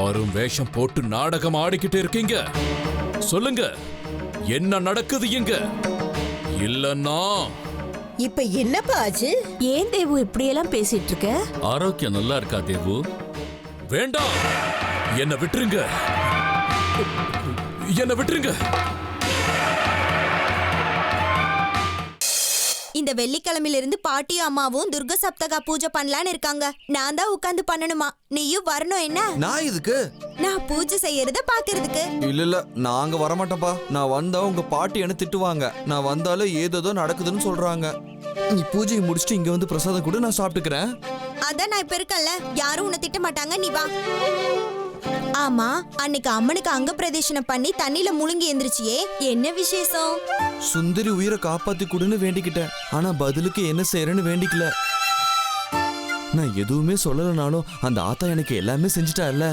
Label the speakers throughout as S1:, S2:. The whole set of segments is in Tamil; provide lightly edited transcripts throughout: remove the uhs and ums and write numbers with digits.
S1: எல்லாரும் வேஷம் போட்டு நாடகம் ஆடிக்கிட்டு இருக்கீங்க. சொல்லுங்க, என்ன நடக்குது இங்க? இல்லன்னா
S2: இப்ப என்னப்பா ஆச்சு?
S3: ஏன் தேவு இப்படியெல்லாம் பேசிட்டு இருக்க?
S4: ஆரோக்கியம் நல்லா இருக்கா தேவு?
S1: வேண்டாம், என்ன விட்டுருங்க, என்ன விட்டுருங்க.
S5: இந்த வெள்ளிக்கிழமையிலிருந்து பாட்டியும் அம்மாவும் துர்க சப்தகா பூஜை பண்ணலான்னு இருக்காங்க. நான் தான் உட்கார்ந்து பண்ணணுமா? நீயும் வரணும். என்ன?
S6: நான் இதுக்கு
S5: நான் பூஜை செய்யறத பாக்குறதுக்கு.
S6: இல்ல நாங்க வரமாட்டோம்ப்பா. நான் வந்தா உங்க பாட்டி என்ன திட்டுவாங்க. நான் வந்தாலும் ஏதோ நடக்குதுன்னு சொல்றாங்க. நீ பூஜையை முடிச்சுட்டு இங்க வந்து பிரசாதம் கூட நான் சாப்பிட்டுக்கிறேன்.
S5: அதான் நான் இப்ப இருக்கேன்ல, யாரும் உன்னை திட்ட மாட்டாங்க. நீ வா. ஆமா, அன்னைக்கு அம்மனுக்கு அங்க பிரதேசனம் பண்ணி தண்ணில முழுங்கி எந்திரிச்சியே, என்ன விசேஷம்?
S6: சுந்தரி உயிரை காப்பாத்தி கொடுன்னு வேண்டிக்கிட்டேன். ஆனா பதிலுக்கு என்ன செய்யறேன்னு வேண்டிக்கல. நான் எதுவுமே சொல்லலனாலும் அந்த ஆத்தா எனக்கு எல்லாமே செஞ்சுட்டா இல்ல.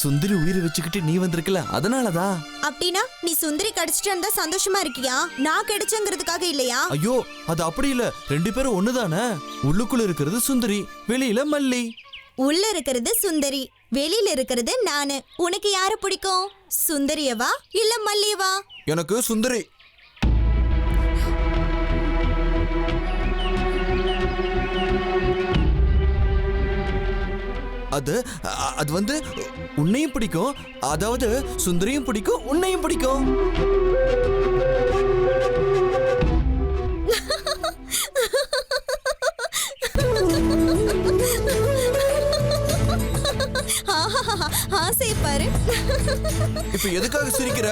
S6: சுந்தரி உயிரை வச்சுக்கிட்டு நீ வந்திருக்கல, அதனாலதான்.
S5: அப்படின்னா நீ சுந்தரி கடிச்சிட்டு இருந்தா சந்தோஷமா இருக்கியா? நான் கிடைச்சங்கிறதுக்காக இல்லையா?
S6: ஐயோ, அது அப்படி இல்ல. 2 பேரும் ஒண்ணுதானே. உள்ளுக்குள்ள இருக்கிறது சுந்தரி, வெளியில மல்லி.
S5: உள்ள இருக்கிறது சுந்தரி, வெளியில இருக்கிறது நானு. உனக்கு யாரு பிடிக்கும்? சுந்தரியவா இல்ல மல்லியவா?
S6: எனக்கு சுந்தரி. அது வந்து உன்னையும் பிடிக்கும். அதாவது சுந்தரியும் பிடிக்கும், உன்னையும் பிடிக்கும்.
S5: ஆசை பாரு.
S6: இப்ப எதுக்காக சிரிக்கிற?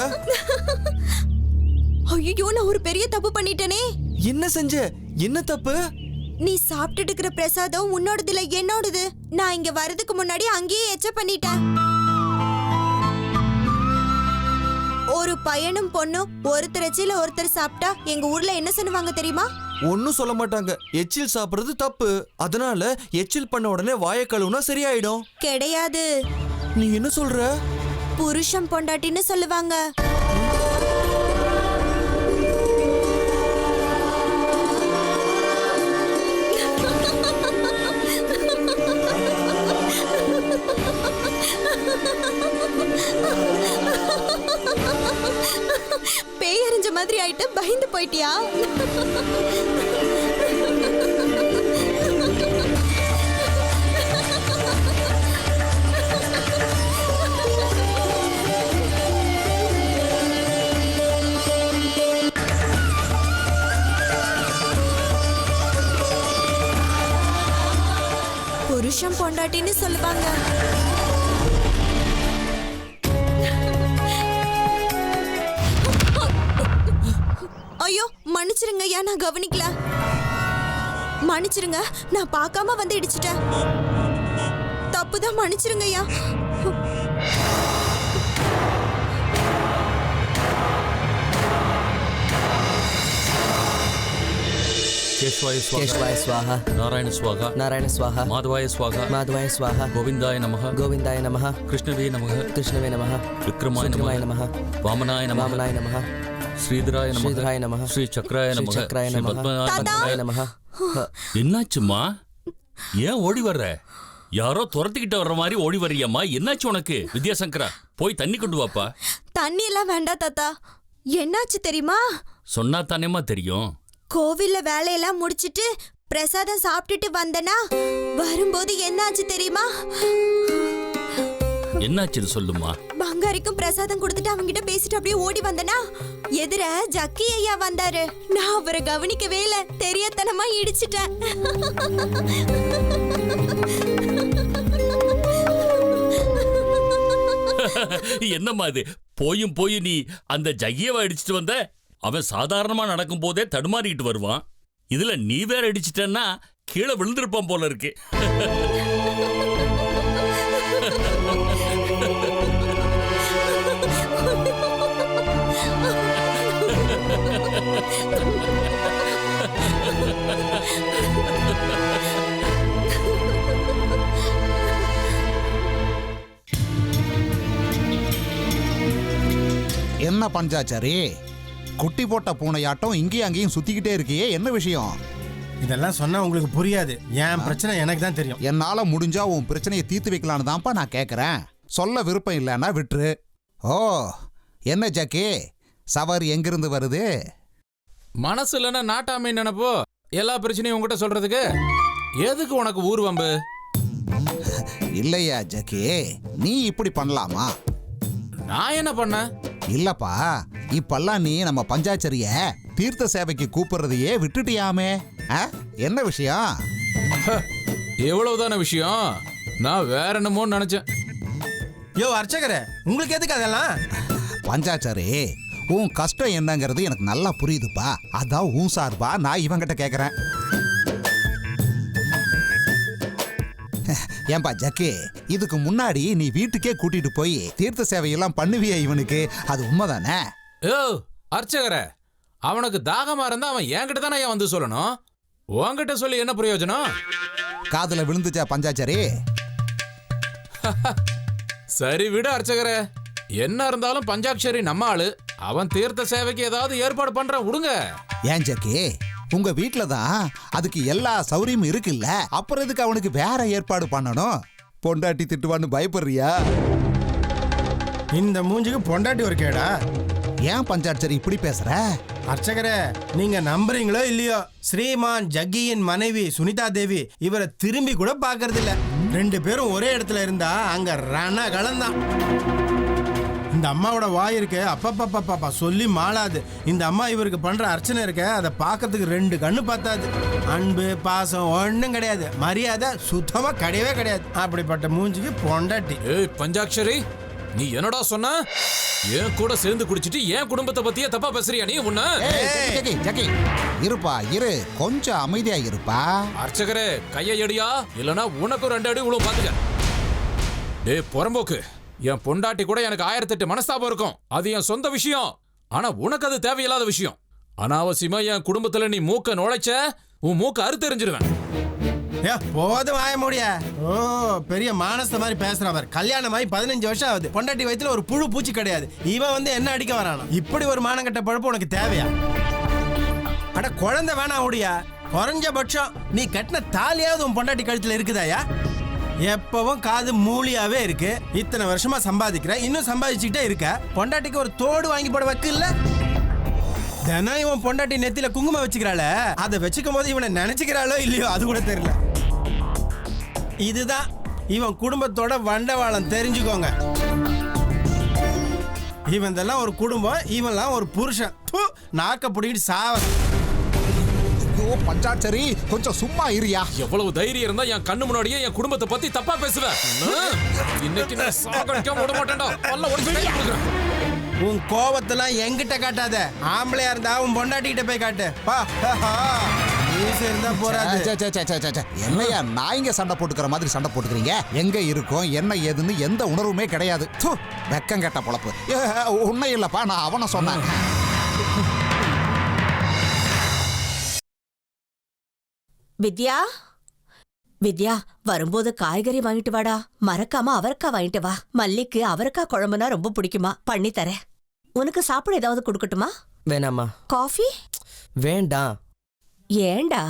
S5: ஐயோ, நான் ஒரு பெரிய தப்பு பண்ணிட்டேனே.
S6: என்ன செஞ்ச? என்ன தப்பு?
S5: நீ சாப்பிட்டுட்டு இருக்கிற பிரசாதம் உன்னோடது இல்ல, என்னோடது. நான் இங்க வரதுக்கு முன்னாடி அங்கேயே எச்ச பண்ணிட்டேன். ஒரு பையனும் பொண்ணும் ஒருத்தர் எச்சில ஒருத்தர் சாப்பிட்டா எங்க ஊர்ல என்ன சொல்லுவாங்க தெரியுமா?
S6: ஒன்னும் சொல்ல மாட்டாங்க. எச்சில் சாப்பிடுறது தப்பு. அதனால எச்சில் பண்ண உடனே வாயை கழுவுனா சரியாயிடும்.
S5: கிடையாது.
S6: நீ என்ன சொல்ற?
S5: புருஷன் பொண்டாட்டின்னு சொல்லுவாங்க. பேயறிஞ்ச மாதிரி ஆயிட்டு பயந்து போயிட்டியா? புருஷன் பொண்டாட்டின்னு சொல்லுவாங்க. ஐயோ, மன்னிச்சிருங்க ஐயா, நான் கவனிக்கல. மன்னிச்சிருங்க, நான் பார்க்காம வந்து இடிச்சிட்டேன். தப்புதான், மன்னிச்சிருங்க ஐயா.
S4: கேஷ்வாய
S7: केशवाय स्वाहा
S4: நாராயண ஸ்வாகா
S7: नारायण स्वाहा
S4: மாதவாய ஸ்வாகா
S7: माधवाय स्वाहा
S4: கோவிந்தாய நமஹ
S7: गोविंदाय नमः
S4: கிருஷ்ணவே நமஹ
S7: कृष्णवे नमः
S4: விக்ரமாய
S7: विक्रमाय
S4: நமஹ
S7: नमः
S4: வாமனாய நமஹ
S7: वामनाय नमः
S4: ஸ்ரீதராய நமஹ
S7: श्रीधराय नमः
S4: ஸ்ரீ சக்கராய
S7: श्री
S4: நமஹ
S7: चक्राय
S4: ஸ்ரீ
S7: नमः
S4: பத்மநாபாய
S7: नमः।
S4: என்னாச்சும்மா? ஏன் ஓடி வர்ற? யாரோ துரத்திக்கிட்ட வர்ற மாதிரி ஓடி வர்றியம்மா. என்னாச்சு உனக்கு? வித்யாசங்கரா, போய் தண்ணி கொண்டு வாப்பா.
S5: தண்ணி எல்லாம் வேண்டாம் தாத்தா. என்னாச்சு தெரியுமா?
S4: சொன்னா தானேம்மா தெரியும்.
S5: கோவில்ல வேலையெல்லாம் முடிச்சிட்டு பிரசாதம் சாப்பிட்டுட்டு வந்தனா, வரும்போது என்னாச்சு தெரியுமா?
S4: என்னாச்சுன்னு சொல்லுமா.
S5: பங்காரிக்கும் பிரசாதம் கொடுத்துட்டு அவங்கிட்ட பேசிட்டு அப்படியே ஓடி வந்தனா, எதிர ஜக்கி ஐயா வந்தாரு. நான் அவரை கவனிக்கவே இல்ல, தெரியாதனமா இடிச்சிட்டேன்.
S4: என்னம்மா இது? போயும் போய் நீ அந்த ஜக்கியவை அடிச்சிட்டு வந்த? அவன் சாதாரணமா நடக்கும் போதே தடுமாறிட்டு வருவான். இதுல நீ வேற அடிச்சிட்டன்னா கீழே விழுந்திருப்பான் போல இருக்கு.
S8: என்ன பஞ்சாச்சாரி, குட்டி போட்ட பூனையாட்டம் இங்கேயும் அங்கேயும் சுத்திக்கிட்டே இருக்கியே, என்ன விஷயம்?
S9: இதெல்லாம் சொன்னா உங்களுக்கு புரியாது. என் பிரச்சனை எனக்கு தான் தெரியும்.
S8: என்னால முடிஞ்சா உன் பிரச்சனையை தீர்த்து வைக்கலான்னு தான்ப்பா நான் கேட்கறேன். சொல்ல விருப்பம் இல்லைன்னா விட்டுரு. ஓ, என்ன ஜக்கி, சவாரி எங்கிருந்து வருது?
S1: மனசு இல்லைன்னா நாட்டாமை நினைப்போ எல்லா பிரச்சனையும் உங்ககிட்ட சொல்றதுக்கு. எதுக்கு உனக்கு ஊர் வம்பு?
S8: இல்லையா ஜக்கி, நீ இப்படி பண்ணலாமா?
S1: நான் என்ன பண்ண?
S8: இல்லப்பா, இப்பெல்லாம் நீ நம்ம பஞ்சாச்சரிய தீர்த்த சேவைக்கு கூப்பிடுறதையே விட்டுட்டியாமே. என்ன விஷயம்?
S1: எவ்வளவுதான விஷயம்? நான் வேற என்னமோ நினைச்சேன்.
S9: யோ அர்ச்சகரே, உங்களுக்கு எதுக்கு அதெல்லாம்?
S8: பஞ்சாச்சாரி, உன் கஷ்டம் என்னங்கிறது எனக்கு நல்லா புரியுதுப்பா. அதான் உன் சார்பா நான் இவங்கிட்ட கேட்குறேன். ஏன்பா ஜக்கி, இதுக்கு முன்னாடி நீ வீட்டுக்கே கூட்டிட்டு போய் தீர்த்த சேவையெல்லாம் பண்ணுவிய இவனுக்கு, அது உண்மைதானே?
S1: ஓ அர்ச்சகரே, அவனுக்கு தாகமா இருந்தா அவன் என்கிட்ட தானே ஏன் வந்து சொல்லணும்? உன்கிட்ட சொல்லி என்ன பிரயோஜனம்?
S8: காதுல விழுந்துச்சா பஞ்சாச்சாரி?
S1: சரி விடு அர்ச்சகரே, என்ன இருந்தாலும் பஞ்சாட்சரி நம்ம ஆளு. அவன் தீர்த்த சேவைக்கு ஏதாவது ஏற்பாடு பண்றான், விடுங்க.
S8: ஏன் ஜக்கி, உங்க வீட்டுல தான் அதுக்கு எல்லா சௌரியமும் இருக்குல்ல, அப்புறம் எதுக்கு அவனுக்கு வேற ஏற்பாடு பண்ணணும்? பொண்டாட்டி திட்டுவான்னு பயப்படுறியா?
S9: இந்த மூஞ்சிக்கு பொண்டாட்டி ஒரு கேடா?
S8: ஏன் பஞ்சாட்சரி இப்படி பேசுற?
S9: அர்ச்சகரே, நீங்க நம்புறீங்களோ இல்லையோ, ஸ்ரீமான் ஜக்கியின் மனைவி சுனிதா தேவி இவரை திரும்பி கூட பாக்குறது இல்ல. 2 பேரும் ஒரே இடத்துல இருந்தா அங்க ரணகலம் தான். இந்த அம்மாவோட வாய் இருக்க அப்பப்பா சொல்லி மாளாது. இந்த அம்மா இவருக்கு பண்ற அர்ச்சனை இருக்க, அதை பார்க்கறதுக்கு 2 கண்ணு பார்த்தாது. அன்பு பாசம் ஒன்றும் கிடையாது, மரியாதை சுத்தமா கிடையவே கிடையாது. அப்படிப்பட்ட மூஞ்சிக்கு பொண்டாட்டி.
S1: ஏய் பஞ்சாட்சரி, நீ என்னடா சொன்ன? என் கூட சேர்ந்து குடிச்சிட்டு என் குடும்பத்தை பத்தியே தப்பா பேசுறியா நீ? உன்ன
S8: ஜக்கி, ஜக்கி, இருப்பா இரு, கொஞ்சம் அமைதியா இருப்பா.
S1: அர்ச்சகரே, கையை எடியா, இல்லனா உனக்கு 2 அடி உள்ள பாத்துக்க. டேய் புறம்போக்கு, என் பொண்டாட்டி கூட எனக்கு 1008 மனஸ்தாபம் இருக்கும். அது என் சொந்த விஷயம். ஆனா உனக்கு அது தேவையில்லாத விஷயம். அனாவசியமா என் குடும்பத்துல நீ மூக்க நுழைச்ச, உன் மூக்க அறுத்தெறிஞ்சிருவேன்.
S9: போதும் வாய முடியா. ஓ, பெரிய மானஸ்த மாதிரி பேசுறவர். கல்யாணமாயி 15 வருஷம் ஆகுது, பொண்டாட்டி வயித்துல ஒரு புழு பூச்சி கிடையாது. இவன் வந்து என்ன அடிக்க வரானா? இப்படி ஒரு மானங்கட்ட பழப்பு உனக்கு தேவையா? அட குழந்தை வேணாம் ஓடியா. குறைஞ்சபட்சம் நீ கட்டின தாலியாவது உன் பொண்டாட்டி கழுத்துல இருக்குதாயா? எப்பவும் காது மூலியாவே இருக்கு. இத்தனை வருஷமா சம்பாதிக்கிற, இன்னும் சம்பாதிச்சுக்கிட்டே இருக்க. பொண்டாட்டிக்கு ஒரு தோடு வாங்கி போட வைக்க இல்ல? தினம் இவன் பொண்டாட்டி நெத்தில குங்குமம் வச்சுக்கிறாள, அதை வச்சுக்கும் போது இவனை நினைச்சுக்கிறாளோ இல்லையோ அது கூட தெரியல. இதுதான் இவன் குடும்பத்தோட வண்டவாளம், தெரிஞ்சுக்கோங்க. இவன் இதெல்லாம் ஒரு குடும்பம், இவன்லாம் ஒரு புருஷன். நாக்க புடிக்கிட்டு சாவ.
S8: ஐயோ பஞ்சாட்சரி, கொஞ்சம் சும்மா இருயா.
S1: எவ்வளவு தைரியம் இருந்தா என் கண்ணு முன்னாடியே என் குடும்பத்தை பத்தி தப்பா பேசுவ? இன்னைக்கு நான் சாகடிக்காம விட மாட்டேன்டா. பல்ல உடைச்சு கை கொடுக்குறேன்.
S9: உன் கோவத்தெல்லாம் என்கிட்ட காட்டாத. ஆம்பளையா இருந்தா உன் பொண்டாட்டிகிட்ட போய் காட்டு. இருந்தா போறாது.
S8: என்னையா நாய்ங்க சண்டை போட்டுக்கிற மாதிரி சண்டை போட்டுக்கிறீங்க? எங்க இருக்கும் என்ன ஏதுன்னு எந்த உணர்வுமே கிடையாது. வெக்கம் கெட்ட பொழப்பு. உன்னை இல்லப்பா, நான் அவனை சொன்னேன்.
S3: வித்யா, வித்யா, வரும்போது காய்கறி வாங்கிட்டு வாடா. மறக்காம அவரைக்காய் வாங்கிட்டு வா. மல்லிக்கு அவரைக்காய் குழம்புனா ரொம்ப பிடிக்குமா, பண்ணி தரேன். உனக்கு சாப்பிட ஏதாவது கொடுக்கட்டுமா?
S7: வேணாம்மா.
S3: காஃபி?
S7: வேண்டாம்.
S3: ஏண்டா,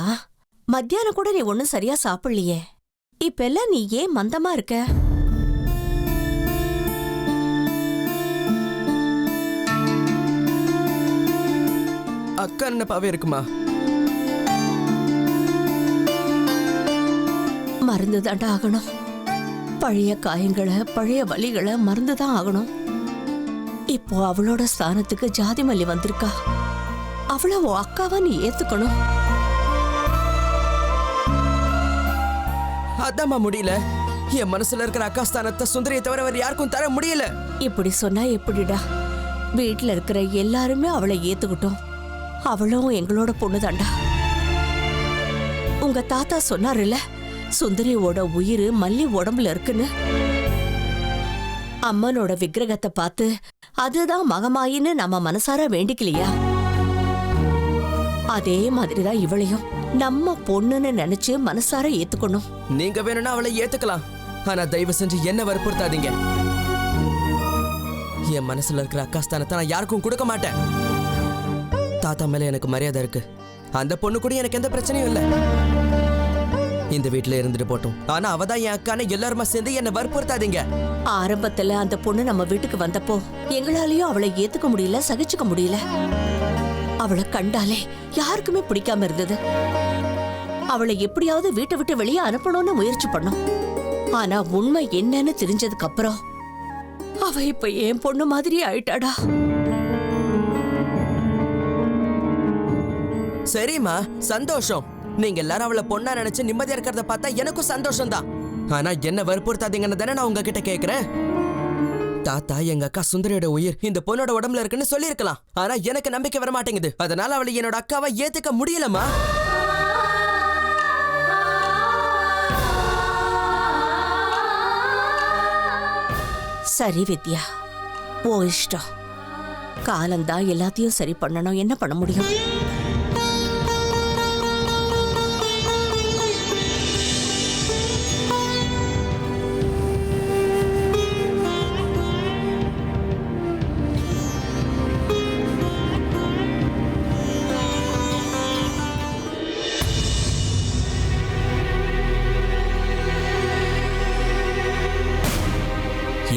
S3: மத்தியானம் கூட நீ ஒன்னும் சரியா சாப்பிடலையே. இப்பெல்லாம் நீ ஏன் மந்தமா இருக்க?
S7: அக்கா என்னப்பாவே இருக்குமா?
S3: மருந்து தாண்டா ஆகணும். பழைய காயங்களை, பழைய வலிகளை மறந்துதான் ஆகணும். இப்போ அவளோட ஸ்தானத்துக்கு ஜாதி மல்லி வந்திருக்கா. அவளை உன் அக்காவா நீ ஏத்துக்கணும்.
S7: அதாம்மா முடியல. என் மனசுல இருக்கிற அக்கா ஸ்தானத்தை சுந்தரியை தவிர வேற யாருக்கும் தர முடியல.
S3: இப்படி சொன்னா எப்படிடா? வீட்டுல இருக்கிற எல்லாருமே அவளை ஏத்துக்கிட்டோம். அவளும் எங்களோட பொண்ணுதாண்டா. உங்க தாத்தா சொன்னாருல்ல, சுந்தரியோட உயிர் மல்லி உடம்புல இருக்குன்னு. அம்மனோட விக்கிரகத்தை பார்த்து அதுதான் மகமாயின்னு நம்ம மனசார வேண்டிக்கலையா? அதே மாதிரிதான் இவளையும் நம்ம பொண்ணுன்னு நினைச்சு மனசார ஏத்துக்கணும்.
S7: நீங்க வேணும்னா அவளை ஏத்துக்கலாம், ஆனா தயவு செஞ்சு என்ன வற்புறுத்தாதீங்க. என் மனசுல இருக்கிற அக்கா ஸ்தானத்தை நான் யாருக்கும் கொடுக்க மாட்டேன். தாத்தா மேல எனக்கு மரியாதை இருக்கு. அந்த பொண்ணு கூட எனக்கு எந்த பிரச்சனையும் இல்லை. இந்த வீட்டுல இருந்துட்டு போட்டோம். ஆனா அவதான் என் அக்கான எல்லாருமா சேர்ந்து என்ன வற்புறுத்தாதீங்க.
S3: ஆரம்பத்துல அந்த பொண்ணு நம்ம வீட்டுக்கு வந்தப்போ எங்களாலயும் அவளை ஏத்துக்க முடியல, சகிச்சுக்க முடியல. அவளை கண்டாலே யாருக்குமே பிடிக்காம இருந்தது. அவளை எப்படியாவது வீட்டை விட்டு வெளியே அனுப்பணும்னு முயற்சி பண்ணோம். ஆனா உண்மை என்னன்னு தெரிஞ்சதுக்கு அப்புறம் அவ இப்ப என் பொண்ணு மாதிரி ஆயிட்டாடா.
S7: சரிம்மா, சந்தோஷம். நீங்க எல்லாரும் அவளை பொண்ணா நினைச்சு நிம்மதியா இருக்கிறத பார்த்தா எனக்கும் சந்தோஷம் தான். ஆனா என்ன வற்புறுத்தாதீங்கன்னு தானே நான் உங்ககிட்ட கேக்குறேன். தாத்தா, எங்க அக்கா சுந்தரியோட உயிர் இந்த பொண்ணோட உடம்புல இருக்குன்னு சொல்லியிருக்கலாம். ஆனா எனக்கு நம்பிக்கை வர மாட்டேங்குது. அதனால அவளை என்னோட அக்காவை ஏத்துக்க முடியலமா.
S3: சரி வித்யா, ஓ இஷ்டம். காலம்தான் எல்லாத்தையும் சரி பண்ணணும். என்ன பண்ண முடியும்?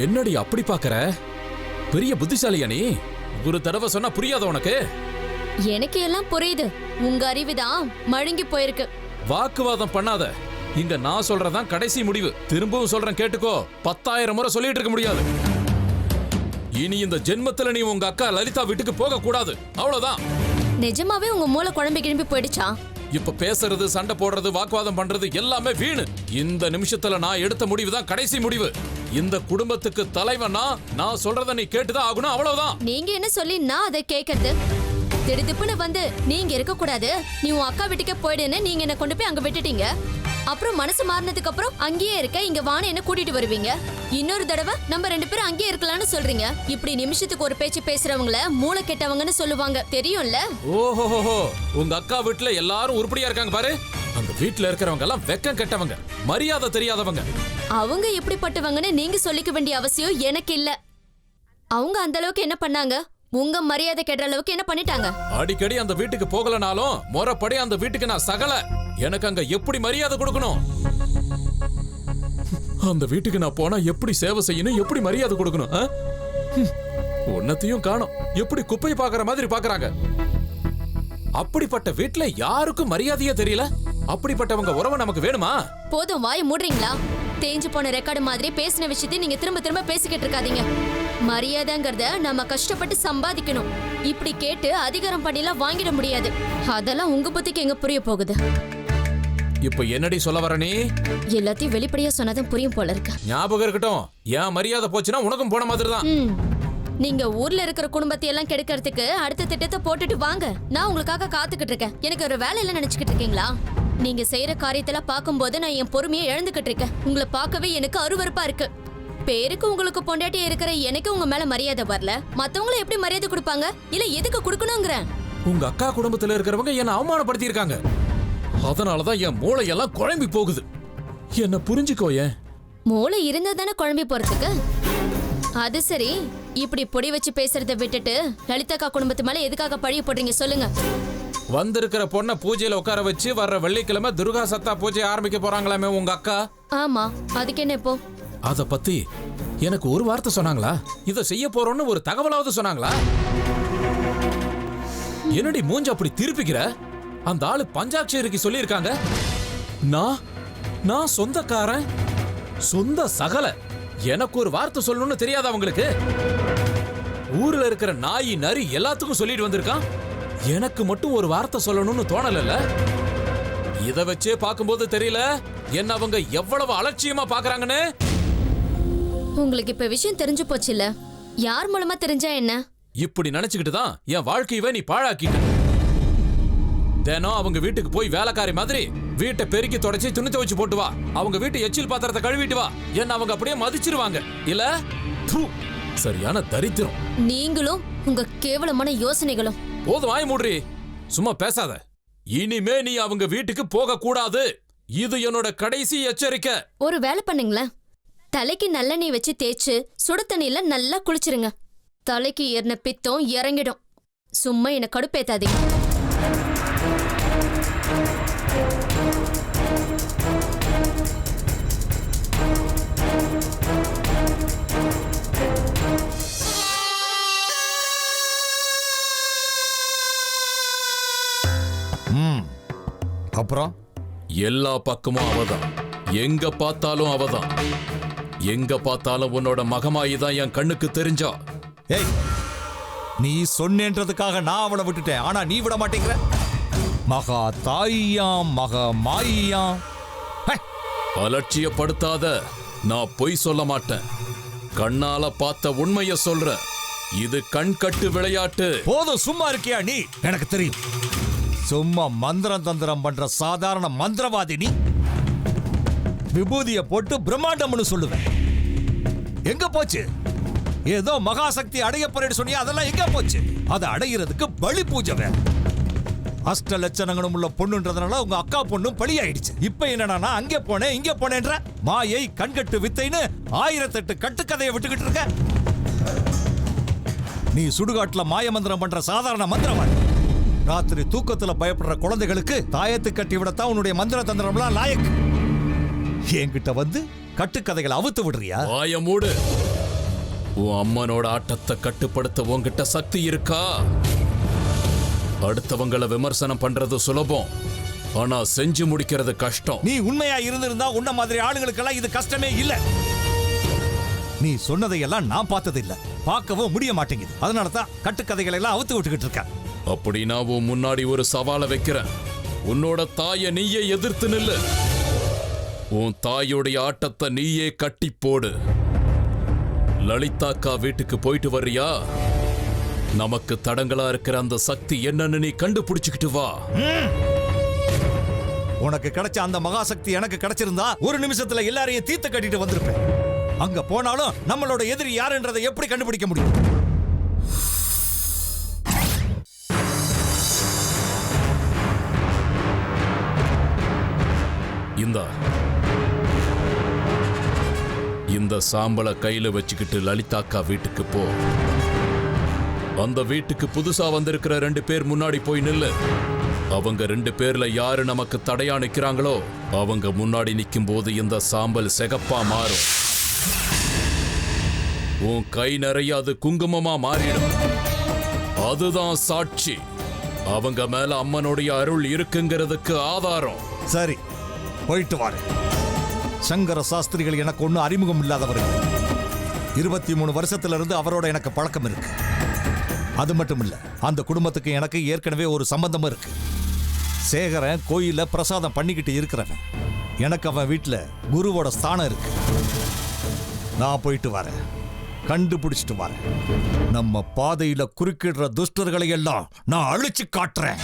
S1: என்னடி அப்படி பாக்குற? பெரிய புத்திசாலியா நீ? ஒரு தடவை சொன்னா புரியாத உனக்கு?
S10: எனக்கு எல்லாம் புரியுது. உங்க அறிவுதான் மழுங்கி போயிருக்கு.
S1: வாக்குவாதம் பண்ணாத. இங்க நான் சொல்றதான் கடைசி முடிவு. திரும்பவும் சொல்றேன், கேட்டுக்கோ. 10,000 முறை சொல்லிட்டு இருக்க முடியாது. இனி இந்த ஜென்மத்துல நீ உங்க அக்கா லலிதா வீட்டுக்கு போக கூடாது. அவ்வளவுதான்.
S10: நிஜமாவே உங்க மூளை குழம்பி கிளம்பி போயிடுச்சா?
S1: இப்ப பேசுறது, சண்டை போடுறது, வாக்குவாதம் பண்றது எல்லாமே வீணு. இந்த நிமிஷத்துல நான் எடுத்த முடிவு தான் கடைசி முடிவு. இந்த குடும்பத்துக்கு தலைவனா நான் சொல்றத நீ கேட்டுதான் ஆகணும். அவ்வளவுதான்.
S10: நீங்க என்ன சொல்லி நான் அதை கேட்கறது? திடுதிப்புன்னு வந்து நீங்க இருக்க கூடாது, நீ உன் அக்கா வீட்டுக்கே போயிடுன்னு நீங்க என்ன கொண்டு போய் அங்க விட்டுட்டீங்க. அப்புறம் மனசு மாறினதுக்கு அப்புறம் அங்கேயே இருக்க இங்க வான என்ன கூட்டிட்டு வருவீங்க. இன்னொரு தடவை நம்ம 2 பேரும் அங்கேயே இருக்கலாம்னு சொல்றீங்க. இப்படி நிமிஷத்துக்கு ஒரு பேச்சு பேசுறவங்கள மூளை கெட்டவங்கன்னு சொல்லுவாங்க, தெரியும்ல?
S1: ஓஹோஹோ, உங்க அக்கா வீட்டுல எல்லாரும் உருப்படியா இருக்காங்க பாரு. அந்த வீட்டுல இருக்கிறவங்க எல்லாம் வெக்கம் கெட்டவங்க, மரியாதை தெரியாதவங்க.
S10: அவங்க எப்படிப்பட்டவங்கன்னு நீங்க சொல்லிக்க வேண்டிய அவசியம் எனக்கு இல்ல. அவங்க அந்த அளவுக்கு என்ன பண்ணாங்க? உங்க மரியாதை கெடுற அளவுக்கு என்ன பண்ணிட்டாங்க?
S1: அடிக்கடி அந்த வீட்டுக்கு போகலனாலும் முறைப்படி அந்த வீட்டுக்கு நான் சகல. எனக்கு அங்க எப்படி மரியாதை கொடுக்கணும்? அந்த வீட்டுக்கு நான் போனா எப்படி சேவை செய்யணும், எப்படி மரியாதை கொடுக்கணும்? உன்னத்தையும் காணோம். எப்படி குப்பை பாக்குற மாதிரி பாக்குறாங்க. அப்படிப்பட்ட வீட்டுல யாருக்கும் மரியாதையே தெரியல. அப்படிப்பட்டவங்க உறவு நமக்கு வேணுமா?
S10: போதும், வாய் மூடுறீங்களா? தேஞ்சு போன ரெக்கார்டு மாதிரி பேசின விஷயத்தை நீங்க திரும்ப திரும்ப பேசிக்கிட்டு இருக்காதீங்க. மரியாதைங்கிறத நம்ம கஷ்டப்பட்டு சம்பாதிக்கணும். இப்படி கேட்டு அதிகாரம் பண்ணிலாம் வாங்கிட முடியாது. அதெல்லாம் உங்க புத்திக்கு எங்க புரிய போகுது?
S1: இப்ப என்னடி சொல்ல வர நீ?
S10: எல்லாத்தையும் வெளிப்படையா சொன்னதும் புரியும் போல இருக்கு.
S1: ஞாபகம் இருக்கட்டும், ஏன் மரியாதை போச்சுன்னா உனக்கும் போன மாதிரி தான்.
S10: நீங்க ஊர்ல இருக்கிற குடும்பத்தை எல்லாம் கெடுக்கிறதுக்கு அடுத்த திட்டத்தை போட்டுட்டு வாங்க. நான் உங்களுக்காக காத்துக்கிட்டு இருக்கேன். எனக்கு ஒரு வேலை இல்ல நினைச்சுக்கிட்டு இருக்கீங்களா? நீங்க செய்யற காரியத்தெல்லாம் பார்க்கும்போது நான் என் பொறுமையை இழந்துகிட்டு இருக்கேன். உங்களை பார்க்கவே எனக்கு அருவருப்பா இருக்கு. பேருக்கு உங்களுக்கு பொண்டாட்டி இருக்கிற எனக்கு உங்க மேல மரியாதை வரல. மத்தவங்கள எப்படி மரியாதை கொடுப்பாங்க? இல்ல எதுக்கு கொடுக்கணுங்கிறேன்.
S1: உங்க அக்கா குடும்பத்துல இருக்கிறவங்க என்ன அவமானப்படுத்தி இருக்காங்க. அதனாலதான் என் மூளையெல்லாம் குழம்பி போகுது. என்ன புரிஞ்சுக்கோ. ஏன்
S10: மூளை இருந்தா தானே குழம்பி போறதுக்கு? அது சரி, இப்படி பொடி வச்சு பேசுறத விட்டுட்டு லலிதாக்கா குடும்பத்து மேல எதுக்காக பழிய போடுறீங்க சொல்லுங்க.
S1: வந்திருக்கிற பொண்ண பூஜையில உட்கார வச்சு வர்ற வெள்ளிக்கிழமை துர்கா சத்தா பூஜை ஆரம்பிக்க போறாங்களாமே உங்க அக்கா.
S10: ஆமா, அதுக்கு என்ன இப்போ?
S1: அத பத்தி எனக்கு ஒரு வார்த்தை சொன்னாங்களா? இத செய்ய போறோம்னு ஒரு தகவலாவது சொன்னாங்களா? என்னடி மூஞ்ச அப்படி திருப்பிக்கிற? அந்த ஆளு பஞ்சாட்சரிக்கு சொல்லி இருக்காங்க. நான் சொந்தக்காரன், சொந்த சகல. எனக்கு ஒரு வார்த்தை சொல்லணும்னு தெரியாத அவங்களுக்கு? ஊர்ல இருக்கிற நாய் நரி எல்லாத்துக்கும் சொல்லிட்டு வந்திருக்கான். எனக்கு மட்டும் ஒரு வார்த்தை சொல்லணும்னு தோணல. இத வச்சே பார்க்கும்போது தெரியல என்ன அவங்க எவ்வளவு அலட்சியமா பாக்குறாங்கன்னு.
S10: உங்களுக்கு இப்ப விஷயம் தெரிஞ்சு போச்சு இல்ல? யார் மூலமா தெரிஞ்சா என்ன?
S1: இப்படி நினைச்சுக்கிட்டு தான் என் வாழ்க்கையவே நீ பாழாக்கிட்ட. தினம் அவங்க வீட்டுக்கு போய் வேலைக்காரி மாதிரி வீட்டை பெருக்கி தொடச்சி துணி துவைச்சு போட்டு வா. அவங்க வீட்டு எச்சில் பாத்திரத்தை கழுவிட்டு வா. என்ன அவங்க அப்படியே மதிச்சிருவாங்க இல்ல? சரியான தரித்திரம்.
S10: நீங்களும் உங்க கேவலமான யோசனைகளும்.
S1: போதும், வாய் மூடுறி. சும்மா பேசாத. இனிமே நீ அவங்க வீட்டுக்கு போக கூடாது. இது என்னோட கடைசி எச்சரிக்கை.
S10: ஒரு வேலை பண்ணுங்களேன். தலைக்கு நல்லெண்ணெய் வச்சு தேய்ச்சு சுடு தண்ணியில நல்லா குளிச்சிருங்க. தலைக்கு ஏறின பித்தம் இறங்கிடும். சும்மா என்ன கடுப்பேத்தாதீங்க.
S11: அப்புறம்
S1: எல்லா பக்கமும் அவதான், எங்க பார்த்தாலும் அவதான். எங்க பார்த்தாலும் உன்னோட மகமாயி தான் என் கண்ணுக்கு தெரிஞ்சா.
S11: ஏய், நீ சொன்னேன்றதுக்காக நான் அவளை விட்டுட்டேன், ஆனா நீ விட மாட்டேங்கிற. மகா தாயாம் மகா மாயாம்.
S1: அலட்சியப்படுத்தாத, நான் பொய் சொல்ல மாட்டேன். கண்ணால பார்த்த உண்மைய சொல்ற. இது கண்கட்டு விளையாட்டு.
S11: போதும், சும்மா இருக்கியா நீ? எனக்கு தெரியும், சும்மா மந்திரம் தந்திரம் பண்ற சாதாரண மந்திரவாதி நீ. விபூதியை போட்டு பிரம்மாண்டம்னு சொல்லுவேன். எங்க போச்சு? ஏதோ மகாசக்தி அடைய போறேன்னு சொன்னியா, அதெல்லாம் எங்க போச்சு? அதை அடையிறதுக்கு பலி பூஜை வேணும். அஷ்ட லட்சணங்களும் உள்ள பொண்ணுன்றதுனால உங்க அக்கா பொண்ணும் பலியாயிடுச்சு. இப்ப என்னன்னா அங்கே போனேன் இங்கே போனேன்ற மாயை கண்கட்டு வித்தைன்னு 1008 கட்டுக்கதையை விட்டுக்கிட்டு இருக்க. நீ சுடுகாட்டுல மாய மந்திரம் பண்ற சாதாரண மந்திரவாதி. ராத்திரி தூக்கத்துல பயப்படுற குழந்தைகளுக்கு தாயத்து கட்டி விடத்தான் உன்னுடைய மந்திர தந்திரம்லாம் லாயக்கு. என்கிட்ட வந்து கட்டுக்கதைகளை அவுத்து விடுறியா?
S1: வாய மூடு. உன் அம்மனோட ஆட்டத்தை கட்டுப்படுத்த உன்கிட்ட சக்தி இருக்கா? அடுத்தவங்களை விமர்சனம் பண்றது சுலபம், ஆனா செஞ்சு முடிக்கிறது கஷ்டம்.
S11: நீ உண்மையா இருந்திருந்தா உன்ன மாதிரி ஆளுங்களுக்கெல்லாம் இது கஷ்டமே இல்ல. நீ சொன்னதையெல்லாம் நான் பார்த்தது இல்ல, பார்க்கவும் முடிய மாட்டேங்குது. அதனாலதான் கட்டுக்கதைகளை எல்லாம் அவுத்து விட்டுக்கிட்டு இருக்க.
S1: அப்படின்னா உன் முன்னாடி ஒரு சவாலை வைக்கிறேன். உன்னோட தாயை நீயே எதிர்த்து நில்லு. உன் தாயோடைய ஆட்டத்தை நீயே கட்டி போடு. லலிதாக்கா வீட்டுக்கு போயிட்டு வர்றியா? நமக்கு தடங்களா இருக்கிற அந்த சக்தி என்னன்னு நீ கண்டுபிடிச்சுக்கிட்டு வா.
S11: உனக்கு கிடைச்ச அந்த மகாசக்தி எனக்கு கிடைச்சிருந்தா ஒரு நிமிஷத்துல எல்லாரையும் தீர்த்து கட்டிட்டு வந்திருப்பேன். அங்க போனாலும் நம்மளோட எதிரி யாருன்றதை எப்படி கண்டுபிடிக்க முடியும்?
S1: இந்த சாம்பலை கையில வச்சுக்கிட்டு லலிதாக்கா வீட்டுக்கு போ. அந்த வீட்டுக்கு புதுசா வந்திருக்கிற 2 பேர் முன்னாடி போய் நில்லு. அவங்க 2 பேர்ல யாரு நமக்கு தடையா நிக்கிறாங்களோ அவங்க முன்னாடி நிக்கும் போது இந்த சாம்பல் சிகப்பா மாறும். உன் கை நிறைய அது குங்குமமா மாறிடும். அதுதான் சாட்சி. அவங்க மேல அம்மனுடைய அருள் இருக்குங்கிறதுக்கு ஆதாரம்.
S11: சரி, போயிட்டு வாரு. சங்கர சாஸ்திரிகள் எனக்கு ஒன்னும் அறிமுகம் இல்லாதவர்கள். 23 வருஷத்துல இருந்து அவரோட எனக்கு பழக்கம் இருக்கு. அது மட்டும் இல்ல, அந்த குடும்பத்துக்கு எனக்கு ஏற்கனவே ஒரு சம்பந்தம் இருக்கு. சேகரன் கோயில பிரசாதம் பண்ணிக்கிட்டு இருக்கிறவன். எனக்கு அவன் வீட்டுல குருவோட ஸ்தானம் இருக்கு. நான் போயிட்டு வரேன், கண்டுபிடிச்சிட்டு வரேன். நம்ம பாதையில குறுக்கிடுற துஷ்டர்களை எல்லாம் நான் அழிச்சு காட்டுறேன்.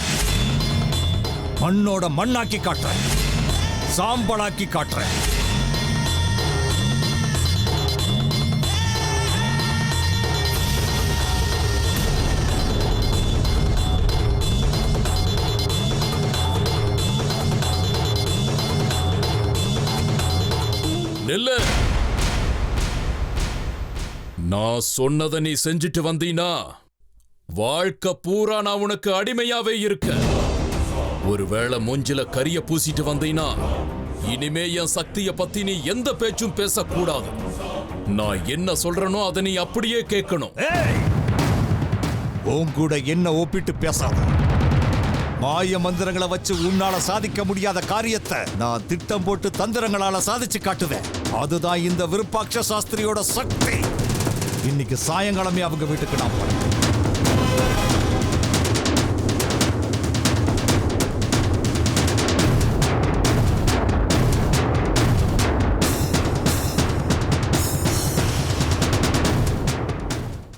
S11: மண்ணோட மண்ணாக்கி காட்டுறேன், சாம்பலாக்கி காட்டுறேன்.
S1: நெல்லு, நான் சொன்னதை நீ செஞ்சுட்டு வந்தீனா வாழ்க்கை பூரா நான் உனக்கு அடிமையாவே இருக்க. ஒருவேளை மூஞ்சில கரிய பூசிட்டு வந்தீனா இனிமே என் சக்திய பத்தி நீ எந்த பேச்சும் பேசக்கூடாது. நான் என்ன சொல்றனோ அதை நீ அப்படியே கேட்கணும்.
S11: உன் கூட என்ன ஒப்பிட்டு பேசாத. மாய மந்திரங்களை வச்சு உன்னால சாதிக்க முடியாத காரியத்தை நான் திட்டம் போட்டு தந்திரங்களால சாதிச்சு காட்டுவேன். அதுதான் இந்த விருப்பாட்ச சாஸ்திரியோட சக்தி. இன்னைக்கு சாயங்காலமே அவங்க வீட்டுக்கு நான் போறேன்.